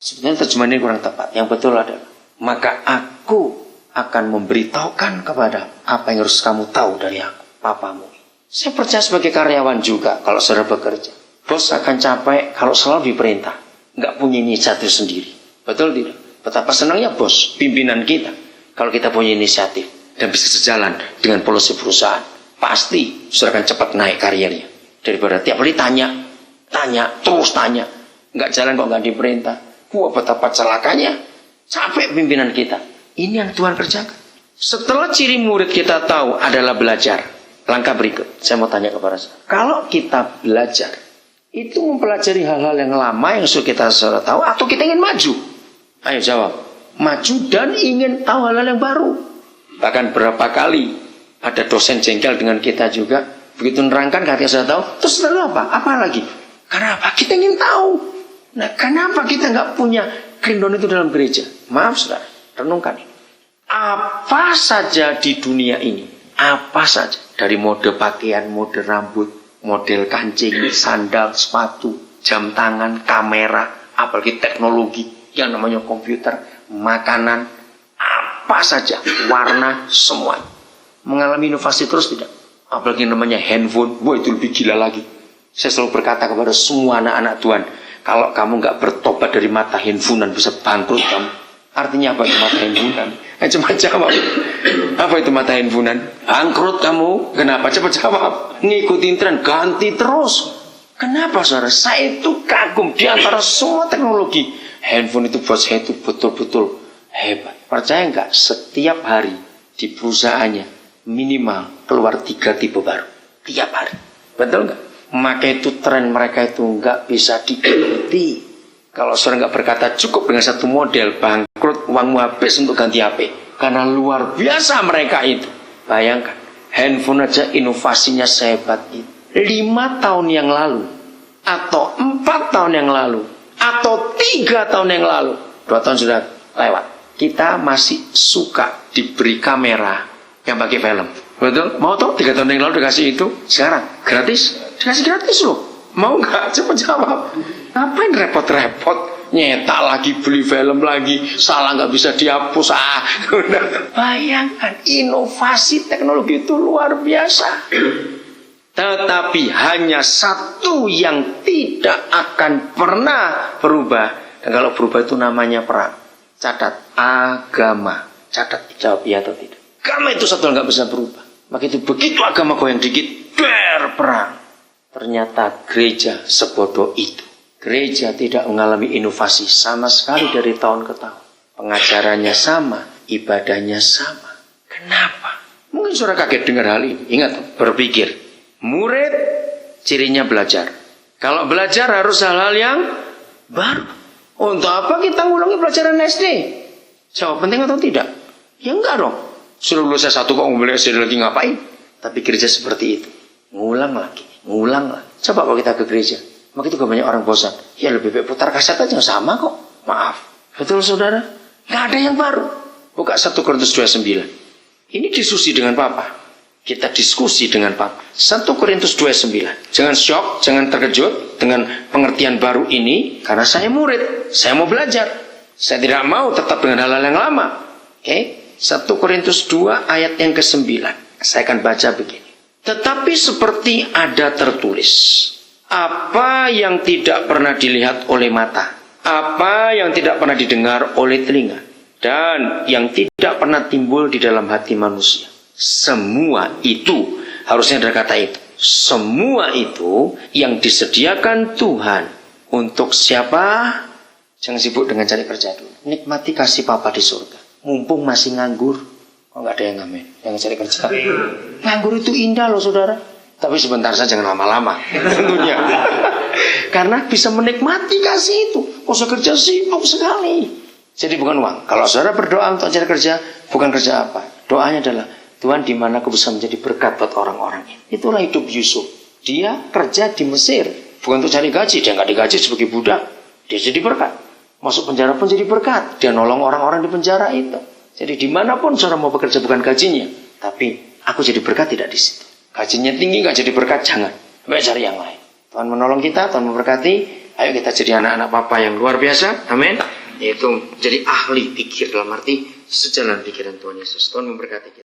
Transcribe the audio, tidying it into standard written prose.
Sebenarnya terjemahan ini kurang tepat. Yang betul adalah, maka aku akan memberitahukan kepada apa yang harus kamu tahu dari aku, papamu. Saya percaya sebagai karyawan juga, kalau saudara bekerja, bos akan capek kalau selalu diperintah, nggak punya inisiatif sendiri. Betul tidak? Betapa senangnya bos, pimpinan kita, kalau kita punya inisiatif dan bisa sejalan dengan polisi perusahaan. Pasti saudara akan cepat naik karirnya. Daripada tiap kali tanya, terus tanya, nggak jalan kok nggak diperintah. Wah, betapa celakanya, capek pimpinan kita. Ini yang Tuhan kerjakan. Setelah ciri murid kita tahu adalah belajar. Langkah berikut, saya mau tanya kepada saudara. Kalau kita belajar, itu mempelajari hal-hal yang lama yang sudah kita tahu, atau kita ingin maju? Ayo jawab. Maju dan ingin tahu hal-hal yang baru. Bahkan berapa kali ada dosen jengkel dengan kita juga. Begitu nerangkan, katanya sudah tahu. Terus lalu apa? Apa lagi? Karena apa? Kita ingin tahu. Nah, kenapa kita nggak punya kerinduan itu dalam gereja? Maaf saudara, renungkan ini. Apa saja di dunia ini, apa saja, dari mode pakaian, mode rambut, model kancing, sandal, sepatu, jam tangan, kamera, apalagi teknologi yang namanya komputer, makanan, apa saja, warna, semua mengalami inovasi terus tidak? Apalagi namanya handphone, wah itu lebih gila lagi. Saya selalu berkata kepada semua anak-anak Tuhan, kalau kamu nggak bertobat dari mata handphonean bisa bangkrut kamu. Artinya apa itu mata handphonean? Coba jawab. Apa itu mata handphonean? Bangkrut kamu. Kenapa? Coba jawab. Ngikutin tren, ganti terus. Kenapa saudara? Saya itu kagum di antara semua teknologi. Handphone itu buat saya itu betul-betul hebat. Percaya nggak? Setiap hari di perusahaannya minimal keluar 3 tipe baru. Tiap hari. Betul nggak? Maka itu tren mereka itu nggak bisa diikuti. Kalau saudara nggak berkata cukup dengan satu model, bangkrut, uangmu habis untuk ganti HP. Karena luar biasa mereka itu. Bayangkan, handphone aja inovasinya sehebat itu. 5 tahun yang lalu, atau 4 tahun yang lalu, atau 3 tahun yang lalu, 2 tahun sudah lewat, kita masih suka diberi kamera yang pakai film. Betul? Mau tahu 3 tahun yang lalu dikasih itu? Sekarang gratis? Dikasih gratis loh. Mau nggak? Cepat jawab. Ngapain repot-repot? Nyetak lagi, beli film lagi, salah nggak bisa dihapus. Bayangkan, inovasi teknologi itu luar biasa. Tetapi hanya satu yang tidak akan pernah berubah. Dan kalau berubah itu namanya perang. Catat, agama. Catat, jawab iya atau tidak. Agama itu satu yang nggak bisa berubah. Maka itu begitu agama goyang dikit, perang. Ternyata gereja sebodoh itu. Gereja tidak mengalami inovasi sama sekali dari tahun ke tahun. Pengajarannya sama, ibadahnya sama. Kenapa? Mungkin saudara kaget dengar hal ini. Ingat, berpikir. Murid, cirinya belajar. Kalau belajar harus hal-hal yang baru. Untuk apa kita ngulangi pelajaran SD? Jawab penting atau tidak? Ya enggak dong. Sudah lulus S1 kok mau beli SD lagi ngapain? Tapi gereja seperti itu. Ngulang lagi. Coba kalau kita ke gereja, maka itu gak banyak orang bosan. Ya lebih baik putar kaset aja, sama kok. Maaf. Betul saudara? Gak ada yang baru. Buka 1 Korintus 29. Ini diskusi dengan Papa. Kita diskusi dengan Papa. 1 Korintus 29. Jangan shock, jangan terkejut dengan pengertian baru ini. Karena saya murid, saya mau belajar. Saya tidak mau tetap dengan hal-hal yang lama. Oke? 1 Korintus 2 ayat yang ke-9. Saya akan baca begini. Tetapi seperti ada tertulis, apa yang tidak pernah dilihat oleh mata, apa yang tidak pernah didengar oleh telinga, dan yang tidak pernah timbul di dalam hati manusia. Semua itu, harusnya ada kata itu, semua itu yang disediakan Tuhan untuk siapa? Jangan sibuk dengan cari kerja dulu. Nikmati kasih Papa di surga. Mumpung masih nganggur. Oh, nggak ada yang ngamen, yang cari kerja. Nganggur itu indah loh saudara. Tapi sebentar saja, jangan lama-lama. Tentunya. Karena bisa menikmati kasih itu. Kok saya kerja sibuk sekali. Jadi bukan uang. Kalau saudara berdoa untuk cari kerja, bukan kerja apa. Doanya adalah, Tuhan di mana aku bisa menjadi berkat buat orang-orang ini. Itulah hidup Yusuf. Dia kerja di Mesir. Bukan untuk cari gaji. Dia nggak digaji sebagai budak. Dia jadi berkat. Masuk penjara pun jadi berkat. Dia nolong orang-orang di penjara itu. Jadi dimanapun saudara mau bekerja bukan gajinya, tapi aku jadi berkat tidak di situ. Gajinya tinggi nggak jadi berkat, jangan. Baik cari yang lain. Tuhan menolong kita, Tuhan memberkati. Ayo kita jadi anak-anak Papa yang luar biasa. Amin. yaitu jadi ahli pikir dalam arti sejalan pikiran Tuhan Yesus. Tuhan memberkati kita.